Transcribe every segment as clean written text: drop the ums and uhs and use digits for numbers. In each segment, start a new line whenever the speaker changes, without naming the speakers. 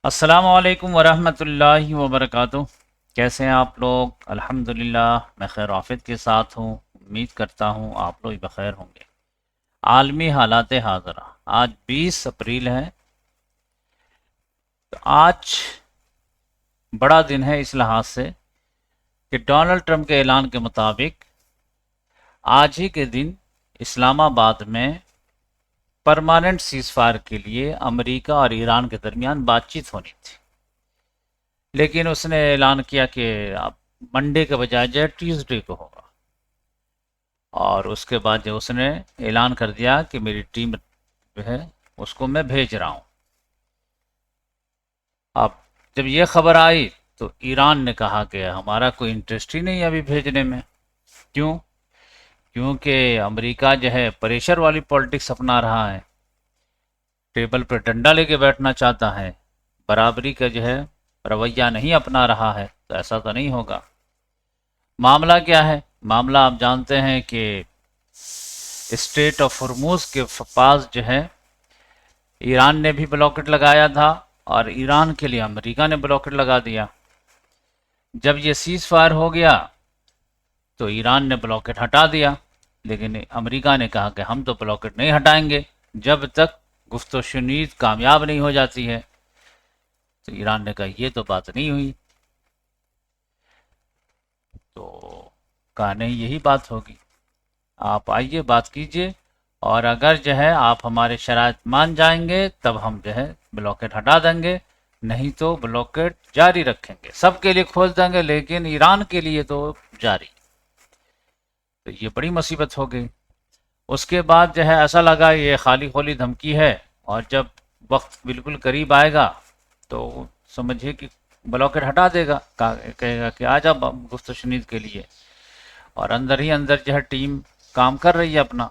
السلام علیکم ورحمۃ اللہ وبرکاتہ۔ کیسے ہیں آپ لوگ؟ الحمدللہ میں خیر و عافیت کے ساتھ ہوں، امید کرتا ہوں آپ لوگ بخیر ہوں گے۔ عالمی حالات حاضرہ، آج 20 اپریل ہے۔ تو آج بڑا دن ہے اس لحاظ سے کہ ڈونلڈ ٹرمپ کے اعلان کے مطابق آج ہی کے دن اسلام آباد میں پرماننٹ سیز فائر کے لیے امریکہ اور ایران کے درمیان بات چیت ہونی تھی، لیکن اس نے اعلان کیا کہ اب منڈے کے بجائے جو ہے ٹیوزڈے کو ہوگا، اور اس کے بعد جو اس نے اعلان کر دیا کہ میری ٹیم جو ہے اس کو میں بھیج رہا ہوں۔ اب جب یہ خبر آئی تو ایران نے کہا کہ ہمارا کوئی انٹرسٹ ہی نہیں ہے ابھی بھیجنے میں۔ کیوں؟ کیونکہ امریکہ جو ہے پریشر والی پولیٹکس اپنا رہا ہے، ٹیبل پہ ڈنڈا لے کے بیٹھنا چاہتا ہے، برابری کا جو ہے رویہ نہیں اپنا رہا ہے، تو ایسا تو نہیں ہوگا۔ معاملہ کیا ہے؟ معاملہ آپ جانتے ہیں کہ اسٹریٹ آف ہرموز کے پاس جو ہے ایران نے بھی بلاکٹ لگایا تھا، اور ایران کے لیے امریکہ نے بلاکٹ لگا دیا۔ جب یہ سیز فائر ہو گیا تو ایران نے بلاکٹ ہٹا دیا، لیکن امریکہ نے کہا کہ ہم تو بلاکٹ نہیں ہٹائیں گے جب تک گفت و شنید کامیاب نہیں ہو جاتی ہے۔ تو ایران نے کہا یہ تو بات نہیں ہوئی، تو کہا نہیں یہی بات ہوگی، آپ آئیے بات کیجئے، اور اگر جو ہے آپ ہمارے شرائط مان جائیں گے تب ہم جو ہے بلاکٹ ہٹا دیں گے، نہیں تو بلاکٹ جاری رکھیں گے، سب کے لیے کھول دیں گے لیکن ایران کے لیے تو جاری۔ تو یہ بڑی مصیبت ہو گئی۔ اس کے بعد جو ہے ایسا لگا یہ خالی خولی دھمکی ہے، اور جب وقت بالکل قریب آئے گا تو سمجھے کہ بلاکٹ ہٹا دے گا، کہے گا کہ آ جا گفت و شنید کے لیے، اور اندر ہی اندر جو ہے ٹیم کام کر رہی ہے اپنا،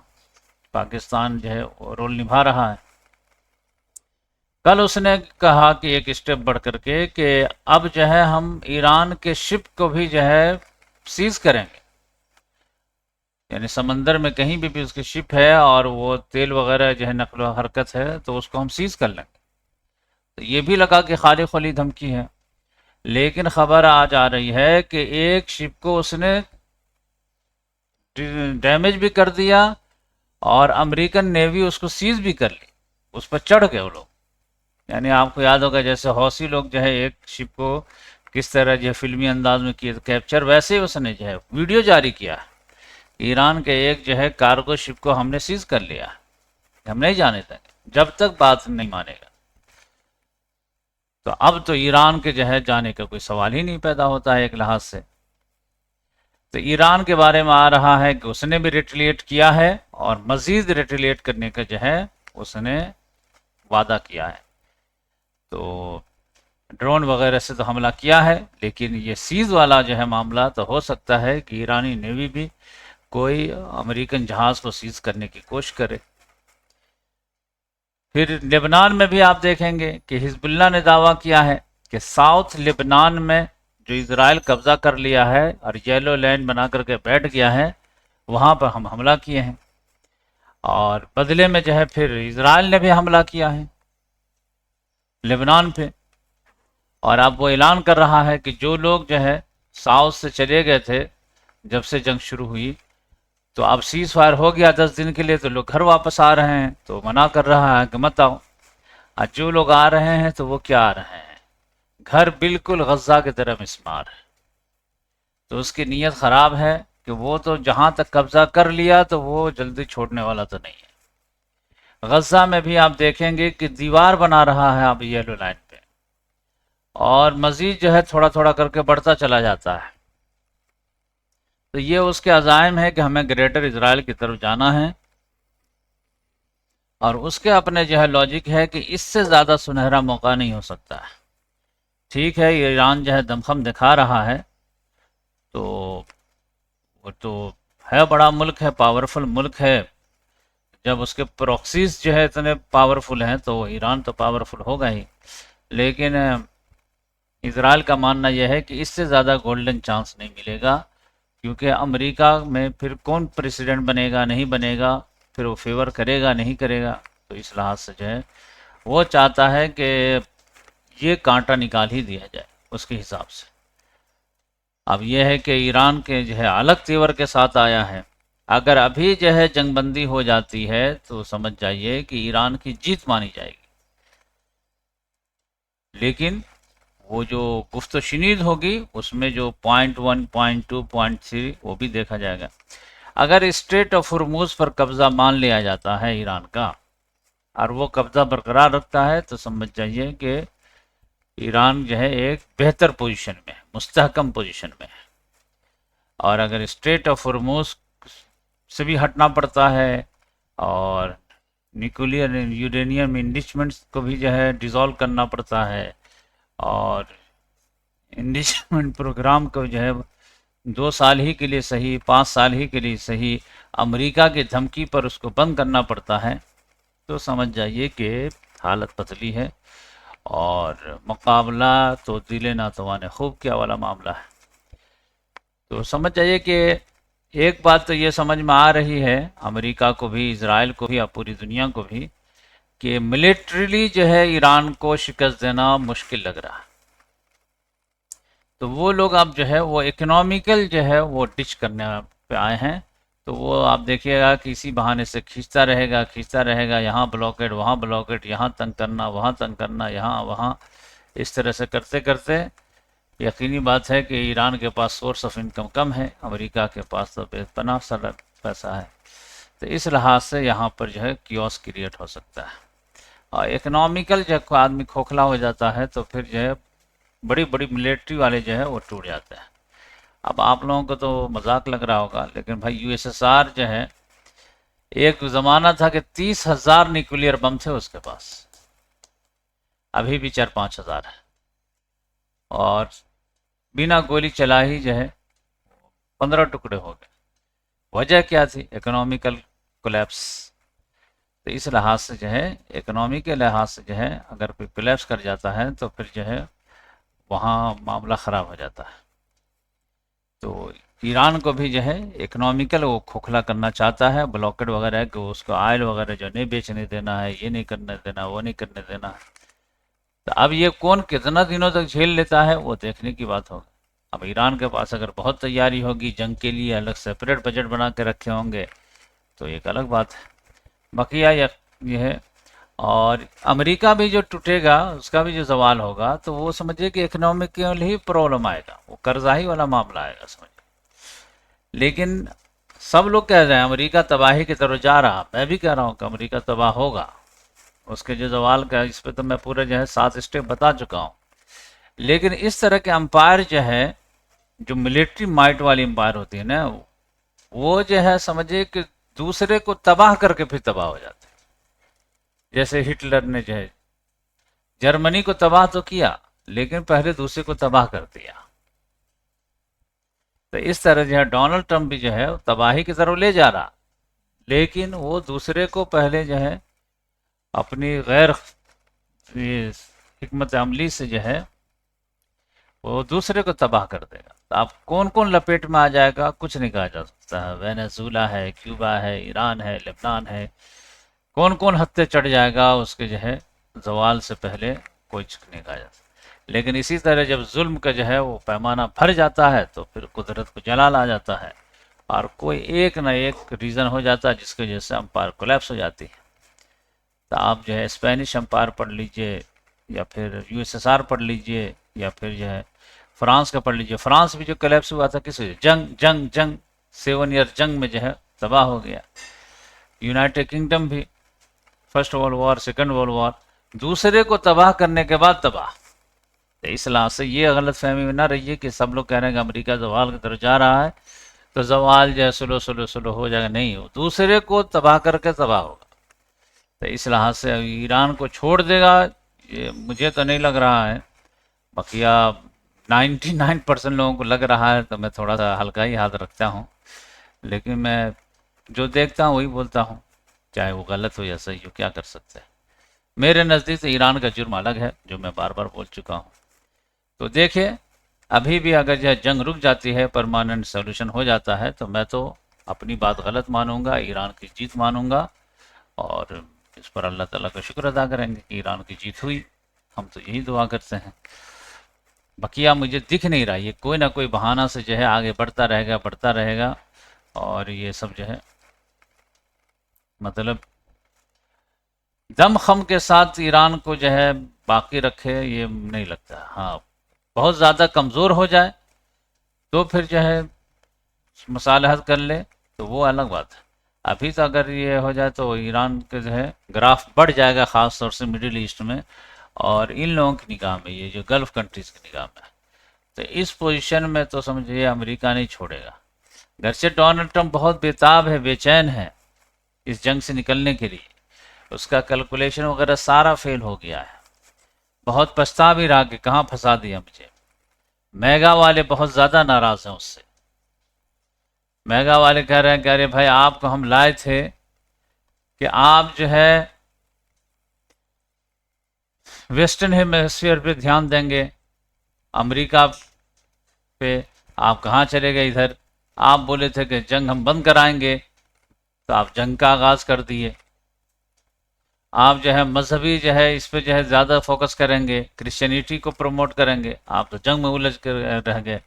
پاکستان جو ہے رول نبھا رہا ہے۔ کل اس نے کہا کہ ایک اسٹیپ بڑھ کر کے کہ اب جو ہے ہم ایران کے شپ کو بھی جو ہے سیز کریں گے، یعنی سمندر میں کہیں بھی اس کی شپ ہے اور وہ تیل وغیرہ جو ہے نقل و حرکت ہے تو اس کو ہم سیز کر لیں گے۔ تو یہ بھی لگا کہ خالی خلی دھمکی ہے، لیکن خبر آج آ رہی ہے کہ ایک شپ کو اس نے ڈیمیج بھی کر دیا، اور امریکن نیوی اس کو سیز بھی کر لی، اس پر چڑھ گئے وہ لوگ۔ یعنی آپ کو یاد ہوگا جیسے حوثی لوگ جو ہے ایک شپ کو کس طرح جو ہے فلمی انداز میں کیے کیپچر، ویسے ہی اس نے جو ہے ویڈیو جاری کیا ہے، ایران کے ایک جو ہے کارگو شپ کو ہم نے سیز کر لیا، ہم نہیں جانے دیں گے جب تک بات نہیں مانے گا۔ تو اب تو ایران کے جو ہے جانے کا کوئی سوال ہی نہیں پیدا ہوتا ہے ایک لحاظ سے۔ تو ایران کے بارے میں آ رہا ہے کہ اس نے بھی ریٹیلیٹ کیا ہے، اور مزید ریٹیلیٹ کرنے کا جو ہے اس نے وعدہ کیا ہے۔ تو ڈرون وغیرہ سے تو حملہ کیا ہے، لیکن یہ سیز والا جو ہے معاملہ تو ہو سکتا ہے کہ ایرانی نیوی بھی کوئی امریکن جہاز کو سیز کرنے کی کوشش کرے۔ پھر لبنان میں بھی آپ دیکھیں گے کہ حزب اللہ نے دعویٰ کیا ہے کہ ساؤتھ لبنان میں جو اسرائیل قبضہ کر لیا ہے اور یلو لینڈ بنا کر کے بیٹھ گیا ہے، وہاں پر ہم حملہ کیے ہیں، اور بدلے میں جو ہے پھر اسرائیل نے بھی حملہ کیا ہے لبنان پہ۔ اور اب وہ اعلان کر رہا ہے کہ جو لوگ جو ہے ساؤتھ سے چلے گئے تھے جب سے جنگ شروع ہوئی، تو اب سیز فائر ہو گیا 10 دن کے لیے، تو لوگ گھر واپس آ رہے ہیں، تو منع کر رہا ہے کہ مت آؤ۔ اور جو لوگ آ رہے ہیں تو وہ کیا آ رہے ہیں؟ گھر بالکل غزہ کی طرح مسمار ہے۔ تو اس کی نیت خراب ہے کہ وہ تو جہاں تک قبضہ کر لیا تو وہ جلدی چھوڑنے والا تو نہیں ہے۔ غزہ میں بھی آپ دیکھیں گے کہ دیوار بنا رہا ہے اب یلو لائن پہ، اور مزید جو ہے تھوڑا تھوڑا کر کے بڑھتا چلا جاتا ہے۔ تو یہ اس کے عزائم ہے کہ ہمیں گریٹر اسرائیل کی طرف جانا ہے، اور اس کے اپنے جو ہے لاجک ہے کہ اس سے زیادہ سنہرا موقع نہیں ہو سکتا ہے۔ ٹھیک ہے ایران جو ہے دمخم دکھا رہا ہے، تو وہ تو ہے بڑا ملک ہے، پاورفل ملک ہے، جب اس کے پروکسیز جو ہے اتنے پاورفل ہیں تو ایران تو پاورفل ہوگا ہی، لیکن اسرائیل کا ماننا یہ ہے کہ اس سے زیادہ گولڈن چانس نہیں ملے گا، کیونکہ امریکہ میں پھر کون پریسیڈنٹ بنے گا نہیں بنے گا، پھر وہ فیور کرے گا نہیں کرے گا۔ تو اس لحاظ سے جو ہے وہ چاہتا ہے کہ یہ کانٹا نکال ہی دیا جائے اس کے حساب سے۔ اب یہ ہے کہ ایران کے جو ہے الگ تیور کے ساتھ آیا ہے، اگر ابھی جو ہے جنگ بندی ہو جاتی ہے تو سمجھ جائیے کہ ایران کی جیت مانی جائے گی، لیکن وہ جو گفت و شنید ہوگی اس میں جو پوائنٹ 1 پوائنٹ 2 پوائنٹ 3 وہ بھی دیکھا جائے گا۔ اگر اسٹریٹ آف ہرموز پر قبضہ مان لیا جاتا ہے ایران کا اور وہ قبضہ برقرار رکھتا ہے تو سمجھ جائیے کہ ایران جو ہے ایک بہتر پوزیشن میں، مستحکم پوزیشن میں ہے۔ اور اگر اسٹریٹ آف ہرموز سے بھی ہٹنا پڑتا ہے اور نیوکلیئر یورینیم انریچمنٹس کو بھی جو ہے ڈیزالو کرنا پڑتا ہے، اور انریچمنٹ پروگرام کو جو ہے 2 سال ہی کے لیے صحیح، 5 سال ہی کے لیے صحیح امریکہ کی دھمکی پر اس کو بند کرنا پڑتا ہے، تو سمجھ جائیے کہ حالت پتلی ہے، اور مقابلہ تو دل ناتوان خوب کیا والا معاملہ ہے۔ تو سمجھ جائیے کہ ایک بات تو یہ سمجھ میں آ رہی ہے امریکہ کو بھی، اسرائیل کو بھی اور پوری دنیا کو بھی، کہ ملیٹریلی جو ہے ایران کو شکست دینا مشکل لگ رہا ہے، تو وہ لوگ اب جو ہے وہ اکنامیکل جو ہے وہ ڈچ کرنے پہ آئے ہیں۔ تو وہ آپ دیکھیے گا کہ اسی بہانے سے کھینچتا رہے گا، یہاں بلاکیڈ وہاں بلاکیڈ، یہاں تنگ کرنا وہاں تنگ کرنا، یہاں وہاں، اس طرح سے کرتے کرتے یقینی بات ہے کہ ایران کے پاس سورس آف انکم کم ہے، امریکہ کے پاس تو بے پناہ سارا پیسہ ہے، تو اس لحاظ سے یہاں پر جو ہے کیوس کریٹ ہو سکتا ہے۔ اور اکنامیکل جب آدمی کھوکھلا ہو جاتا ہے تو پھر جو ہے بڑی بڑی ملٹری والے جو ہے وہ ٹوٹ جاتے ہیں۔ اب آپ لوگوں کو تو مذاق لگ رہا ہوگا، لیکن بھائی یو ایس ایس آر جو ہے، ایک زمانہ تھا کہ 30,000 نیوکلیئر بم تھے اس کے پاس، ابھی بھی 4-5 ہزار ہے، اور بنا گولی چلا ہی جو ہے 15 ٹکڑے ہو گئے۔ وجہ کیا تھی؟ Economical collapse. تو اس لحاظ سے جو ہے اکنامی کے لحاظ سے جو ہے اگر کوئی کولیپس کر جاتا ہے تو پھر جو ہے وہاں معاملہ خراب ہو جاتا ہے۔ تو ایران کو بھی جو ہے اکنامیکل وہ کھوکھلا کرنا چاہتا ہے، بلاکڈ وغیرہ ہے کہ اس کو آئل وغیرہ جو نہیں بیچنے دینا ہے، یہ نہیں کرنے دینا، وہ نہیں کرنے دینا ہے۔ تو اب یہ کون کتنا دنوں تک جھیل لیتا ہے وہ دیکھنے کی بات ہوگی۔ اب ایران کے پاس اگر بہت تیاری ہوگی، جنگ کے لیے الگ سیپریٹ بجٹ بنا کے رکھے ہوں گے تو ایک الگ بات ہے، بقیہ یہ ہے۔ اور امریکہ بھی جو ٹوٹے گا، اس کا بھی جو زوال ہوگا، تو وہ سمجھے کہ اکنامیکل ہی پرابلم آئے گا، وہ قرضہ ہی والا معاملہ آئے گا سمجھے۔ لیکن سب لوگ کہہ رہے ہیں امریکہ تباہی کی طرف جا رہا، میں بھی کہہ رہا ہوں کہ امریکہ تباہ ہوگا، اس کے جو زوال کا اس پہ تو میں پورے جو ہے 7 اسٹیپ بتا چکا ہوں۔ لیکن اس طرح کے امپائر جو ہے، جو ملٹری مائٹ والی امپائر ہوتی ہے نا، وہ جو ہے سمجھے کہ دوسرے کو تباہ کر کے پھر تباہ ہو جاتے ہیں۔ جیسے ہٹلر نے جو ہے جرمنی کو تباہ تو کیا، لیکن پہلے دوسرے کو تباہ کر دیا۔ تو اس طرح جو ہے ڈونلڈ ٹرمپ بھی جو ہے تباہی کی طرف لے جا رہا، لیکن وہ دوسرے کو پہلے جو ہے اپنی غیر حکمت عملی سے جو ہے وہ دوسرے کو تباہ کر دے گا۔ تو اب کون کون لپیٹ میں آ جائے گا کچھ نہیں کہا جا سکتا ہے، وینزویلا ہے، کیوبا ہے، ایران ہے، لبنان ہے، کون کون ہتھے چڑھ جائے گا اس کے جو ہے زوال سے پہلے کوئی نہیں کہا جا سکتا۔ لیکن اسی طرح جب ظلم کا جو ہے وہ پیمانہ بھر جاتا ہے تو پھر قدرت کو جلال آ جاتا ہے، اور کوئی ایک نہ ایک ریزن ہو جاتا ہے جس کی وجہ سے امپائر کولیپس ہو جاتی ہے۔ تو آپ جو ہے اسپینش امپائر پڑھ لیجئے، یا پھر یو ایس ایس آر پڑھ لیجئے، یا پھر جو ہے فرانس کا پڑھ لیجئے۔ فرانس بھی جو کولیپس ہوا تھا کس وجہ؟ جنگ 7 ایئر جنگ میں جو ہے تباہ ہو گیا۔ یونائٹڈ کنگڈم بھی first world war, second world war, دوسرے کو تباہ کرنے کے بعد تباہ۔ تو اس لحاظ سے یہ غلط فہمی میں نہ رہیے کہ سب لوگ کہہ رہے ہیں کہ امریکہ زوال کی طرف جا رہا ہے تو زوال جو ہے سلو ہو جائے گا، نہیں، وہ دوسرے کو تباہ کر کے تباہ ہوگا۔ تو اس لحاظ سے ایران کو چھوڑ دے گا یہ مجھے تو نہیں لگ رہا ہے، بقیہ 99% لوگوں کو لگ رہا ہے، تو میں تھوڑا سا ہلکا ہی ہاتھ رکھتا ہوں، لیکن میں جو دیکھتا ہوں وہی بولتا ہوں، چاہے وہ غلط ہو یا صحیح ہو، کیا کر سکتے ہیں۔ میرے نزدیک سے ایران کا جرم الگ ہے جو میں بار بار بول چکا ہوں۔ تو دیکھیں ابھی بھی اگر جو جنگ رک جاتی ہے، پرماننٹ سولوشن ہو جاتا ہے، تو میں تو اپنی بات غلط مانوں گا، ایران کی جیت مانوں گا، اور اس پر اللہ تعالیٰ کا شکر ادا کریں گے کہ ایران کی جیت ہوئی۔ ہم تو یہی دعا کرتے ہیں. بقیہ مجھے دکھ نہیں رہا، یہ کوئی نہ کوئی بہانہ سے جو ہے آگے بڑھتا رہے گا، اور یہ سب جو ہے مطلب دم خم کے ساتھ ایران کو جو ہے باقی رکھے، یہ نہیں لگتا. ہاں بہت زیادہ کمزور ہو جائے تو پھر جو ہے مصالحت کر لے تو وہ الگ بات ہے. ابھی تو اگر یہ ہو جائے تو ایران کے جو ہے گراف بڑھ جائے گا، خاص طور سے مڈل ایسٹ میں اور ان لوگوں کی نگاہ میں، یہ جو گلف کنٹریز کی نگاہ میں. تو اس پوزیشن میں تو سمجھیے امریکہ نہیں چھوڑے گا. گرچہ ڈونلڈ ٹرمپ بہت بیتاب ہے، بے چین ہے اس جنگ سے نکلنے کے لیے، اس کا کیلکولیشن وغیرہ سارا فیل ہو گیا ہے. بہت پچھتا بھی رہا کہ کہاں پھنسا دیا مجھے. میگا والے بہت زیادہ ناراض ہیں اس سے. میگا والے کہہ رہے ہیں کہ ارے بھائی آپ کو ہم لائے تھے کہ آپ جو ہے ویسٹرن ہیمسفیئر پہ دھیان دیں گے، امریکہ پہ آپ کہاں چلے گئے ادھر. آپ بولے تھے کہ جنگ ہم بند کرائیں گے تو آپ جنگ کا آغاز کر دیے. آپ جو ہے مذہبی جو ہے اس پہ جو ہے زیادہ فوکس کریں گے، کرسچینٹی کو پروموٹ کریں گے، آپ تو جنگ میں الجھ کر رہ گئے.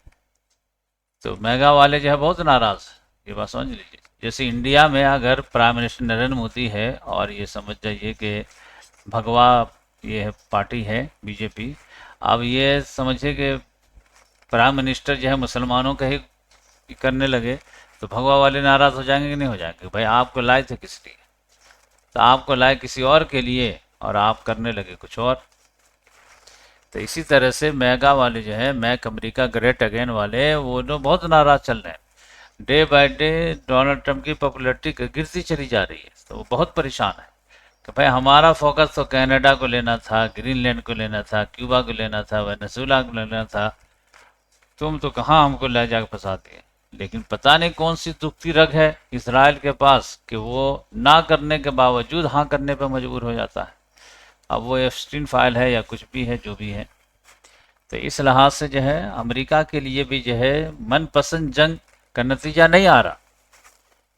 تو میگا والے جو ہے بہت ناراض، یہ بات سمجھ لیجیے. جیسے انڈیا میں اگر پرائم منسٹر نریندر مودی ہے اور یہ سمجھ جائیے کہ بھگوا یہ پارٹی ہے بی جے پی، اب یہ سمجھے کہ پرائم منسٹر جو ہے مسلمانوں کا ہی کرنے لگے تو بھگوا والے ناراض ہو جائیں گے کہ نہیں ہو جائیں گے؟ بھائی آپ کو لائے تھے کس لیے؟ تو آپ کو لائے کسی اور کے لیے اور آپ کرنے لگے کچھ اور. تو اسی طرح سے میگا والے جو ہے میک امریکہ گریٹ اگین والے، وہ لوگ بہت ناراض چل رہے ہیں. Day by day Donald Trump کی پاپولیرٹی گرتی چلی جا رہی ہے، تو وہ بہت پریشان ہے کہ بھائی ہمارا فوکس تو کینیڈا کو لینا تھا، گرین لینڈ کو لینا تھا، کیوبا کو لینا تھا، وینزویلا کو لینا تھا، تم تو کہاں ہم کو لے جا کے پھنسا دیے. لیکن پتہ نہیں کون سی دکھتی رگ ہے اسرائیل کے پاس کہ وہ نہ کرنے کے باوجود ہاں کرنے پہ مجبور ہو جاتا ہے. اب وہ ایفسٹین فائل ہے یا کچھ بھی ہے جو بھی ہے. تو اس لحاظ سے جو ہے امریکہ کے لیے بھی جو ہے من پسند جنگ کا نتیجہ نہیں آ رہا،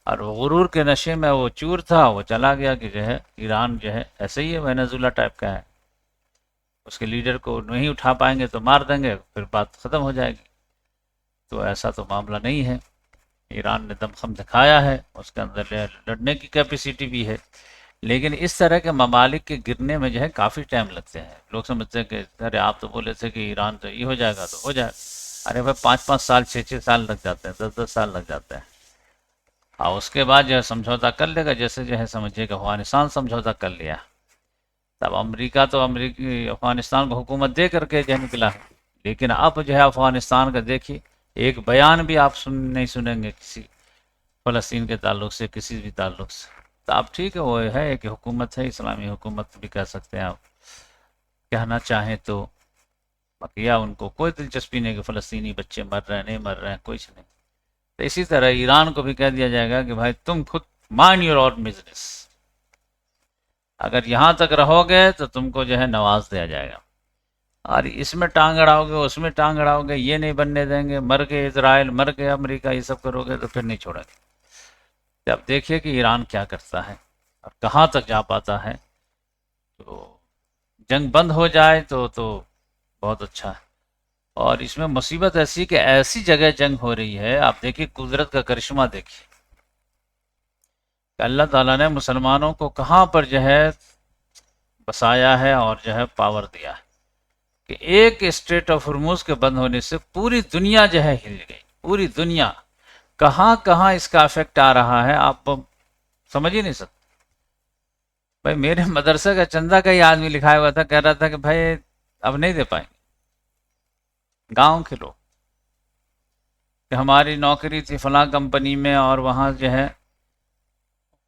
اور غرور کے نشے میں وہ چور تھا، وہ چلا گیا کہ جو ہے ایران جو ہے ایسے ہی ہے، وینزویلا ٹائپ کا ہے، اس کے لیڈر کو نہیں اٹھا پائیں گے تو مار دیں گے، پھر بات ختم ہو جائے گی. تو ایسا تو معاملہ نہیں ہے. ایران نے دم خم دکھایا ہے، اس کے اندر لڑنے کی کیپیسٹی بھی ہے، لیکن اس طرح کے ممالک کے گرنے میں جو ہے کافی ٹائم لگتے ہیں. لوگ سمجھتے ہیں کہ ارے آپ تو بولے تھے کہ ایران تو یہ ہو جائے گا تو ہو جائے گا. ارے بھائی 5-5 سال 6-6 سال لگ جاتے ہیں، 10-10 سال لگ جاتے ہیں. اور اس کے بعد جو ہے سمجھوتا کر لے گا، جیسے جو ہے سمجھیے کہ افغانستان سمجھوتا کر لیا. تب امریکہ تو افغانستان کو حکومت دے کر کے جو نکلا ہے، لیکن اب جو ہے افغانستان کا دیکھیے ایک بیان بھی آپ نہیں سنیں گے کسی فلسطین کے تعلق سے، کسی بھی تعلق سے. تو اب ٹھیک ہے، وہ ہے کہ حکومت ہے، اسلامی حکومت بھی کہہ سکتے ہیں آپ کہنا چاہیں تو. بقیہ ان کو کوئی دلچسپی نہیں کہ فلسطینی بچے مر رہے ہیں نہیں مر رہے ہیں، کچھ نہیں. تو اسی طرح ایران کو بھی کہہ دیا جائے گا کہ بھائی تم خود مائنڈ یور اون بزنس، اگر یہاں تک رہو گے تو تم کو جو ہے نواز دیا جائے گا، اور اس میں ٹانگ اڑاؤ گے اس میں ٹانگ اڑاؤ گے، یہ نہیں بننے دیں گے، مر کے اسرائیل مر کے امریکہ یہ سب کرو گے تو پھر نہیں چھوڑیں گے. اب دیکھیے کہ ایران کیا کرتا ہے اور کہاں تک جا پاتا ہے. تو جنگ بند ہو جائے تو بہت اچھا ہے. اور اس میں مصیبت ایسی کہ ایسی جگہ جنگ ہو رہی ہے، آپ دیکھیے قدرت کا کرشمہ دیکھیے کہ اللہ تعالیٰ نے مسلمانوں کو کہاں پر جو ہے بسایا ہے اور جو ہے پاور دیا ہے کہ ایک اسٹریٹ آف ہرمز کے بند ہونے سے پوری دنیا جو ہے ہل گئی. پوری دنیا کہاں کہاں اس کا افیکٹ آ رہا ہے آپ سمجھ ہی نہیں سکتے. بھائی میرے مدرسے کا چندہ کا ہی آدمی لکھایا ہوا تھا، کہہ رہا تھا کہ بھائی اب نہیں دے پائیں گے. گاؤں کے لوگ کہ ہماری نوکری تھی فلاں کمپنی میں اور وہاں جو ہے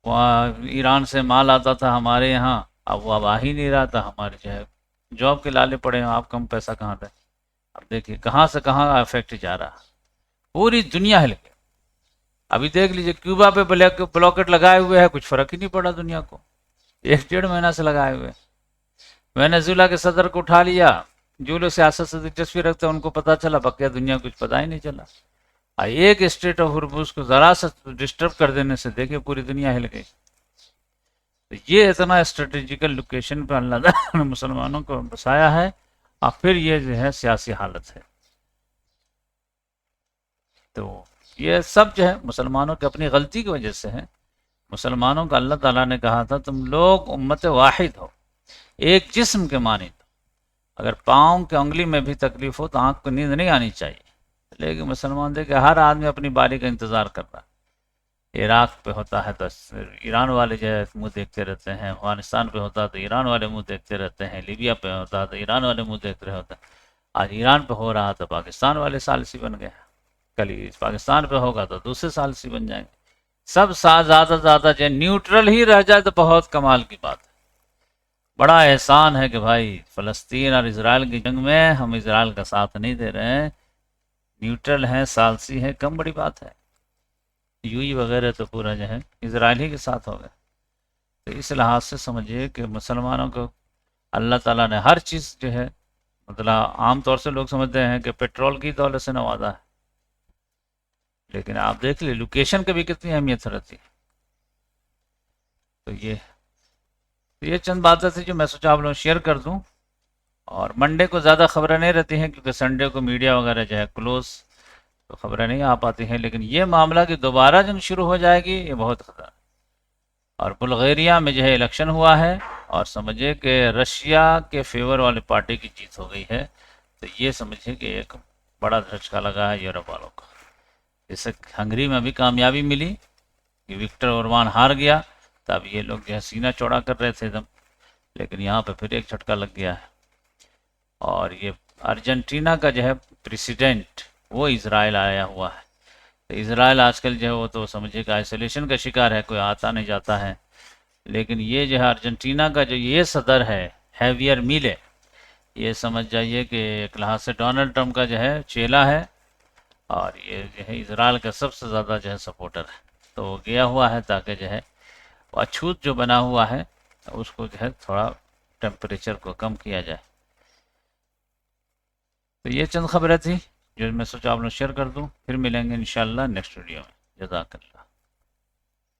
وہاں ایران سے مال آتا تھا ہمارے یہاں، اب وہ اب آ ہی نہیں رہا تھا، ہمارے جو ہے جاب کے لالے پڑے ہیں، آپ کم پیسہ کہاں دیں. اب دیکھیے کہاں سے کہاں افیکٹ جا رہا، پوری دنیا ہل گئی. ابھی دیکھ لیجیے کیوبا پہ بلاکٹ لگائے ہوئے ہے، کچھ فرق ہی نہیں پڑا دنیا کو، 1-1.5 مہینہ سے لگائے ہوئے. وینزویلا کے صدر کو اٹھا لیا، جو لوگ سیاست سے دلچسپی رکھتے ہیں ان کو پتہ چلا، بقیہ دنیا کچھ پتہ ہی نہیں چلا. ایک اسٹریٹ آف ہرمز کو ذرا سا ڈسٹرب کر دینے سے دیکھیں پوری دنیا ہل گئی. تو یہ اتنا اسٹریٹجیکل لوکیشن پہ اللہ تعالیٰ نے مسلمانوں کو بسایا ہے، اور پھر یہ جو ہے سیاسی حالت ہے. تو یہ سب جو ہے مسلمانوں کی اپنی غلطی کی وجہ سے ہے. مسلمانوں کا اللہ تعالیٰ نے کہا تھا تم لوگ امت واحد ہو، ایک جسم کے مانند. اگر پاؤں کے انگلی میں بھی تکلیف ہو تو آنکھ کو نیند نہیں آنی چاہیے، لیکن مسلمان دیکھے ہر آدمی اپنی باری کا انتظار کر رہا ہے. عراق پہ ہوتا ہے تو ایران والے جو ہے منہ دیکھتے رہتے ہیں، افغانستان پہ ہوتا ہے تو ایران والے منہ دیکھتے رہتے ہیں، لیبیا پہ ہوتا ہے تو ایران والے منہ دیکھ رہے ہوتے ہیں. آج ایران پہ ہو رہا تو پاکستان والے ثالثی بن گئے، کل پاکستان پہ ہوگا تو دوسرے ثالثی بن جائیں گے. سب زیادہ سے زیادہ جو نیوٹرل ہی رہ جائے تو بہت کمال کی بات ہے. بڑا احسان ہے کہ بھائی فلسطین اور اسرائیل کی جنگ میں ہم اسرائیل کا ساتھ نہیں دے رہے ہیں، نیوٹرل ہیں، ثالثی ہے، کم بڑی بات ہے. یو وغیرہ تو پورا جو ہے اسرائیل ہی کے ساتھ ہو گئے. تو اس لحاظ سے سمجھیے کہ مسلمانوں کو اللہ تعالیٰ نے ہر چیز جو ہے، مطلب عام طور سے لوگ سمجھتے ہیں کہ پیٹرول کی دولت سے نوازا ہے، لیکن آپ دیکھ لیں لوکیشن کی بھی کتنی اہمیت رہتی ہے. تو یہ چند باتیں تھیں جو میں سوچا آپ لوگوں شیئر کر دوں. اور منڈے کو زیادہ خبریں نہیں رہتی ہیں کیونکہ سنڈے کو میڈیا وغیرہ جو ہے کلوز، تو خبریں نہیں آ پاتی ہیں. لیکن یہ معاملہ کہ دوبارہ جنگ شروع ہو جائے گی یہ بہت خطرہ. اور بلغیریا میں جو ہے الیکشن ہوا ہے اور سمجھے کہ رشیا کے فیور والی پارٹی کی جیت ہو گئی ہے. تو یہ سمجھے کہ ایک بڑا دھچکا لگا ہے یورپ والوں کو. جیسے ہنگری میں بھی کامیابی ملی کہ وکٹر اوربان ہار گیا، تب یہ لوگ جو ہے سینہ چوڑا کر رہے تھے دم، لیکن یہاں پہ پھر ایک جھٹکا لگ گیا ہے. اور یہ ارجنٹینا کا جو ہے پریسیڈنٹ وہ اسرائیل آیا ہوا ہے. تو اسرائیل آج کل جو ہے وہ تو سمجھے کہ آئسولیشن کا شکار ہے، کوئی آتا نہیں جاتا ہے. لیکن یہ جو ہے ارجنٹینا کا جو یہ صدر ہے ہیویئر میلے، یہ سمجھ جائیے کہ ایک لحاظ سے ڈونلڈ ٹرمپ کا جو ہے چیلا ہے، اور یہ جو ہے اسرائیل کا سب سے زیادہ جو ہے سپورٹر ہے. تو وہ گیا ہوا ہے تاکہ جو ہے وہ اچھوت جو بنا ہوا ہے اس کو جو ہے تھوڑا ٹیمپریچر کو کم کیا جائے. تو یہ چند خبریں تھیں جو میں سوچا آپ نے شیئر کر دوں. پھر ملیں گے انشاءاللہ نیکسٹ ویڈیو میں. جزاک اللہ.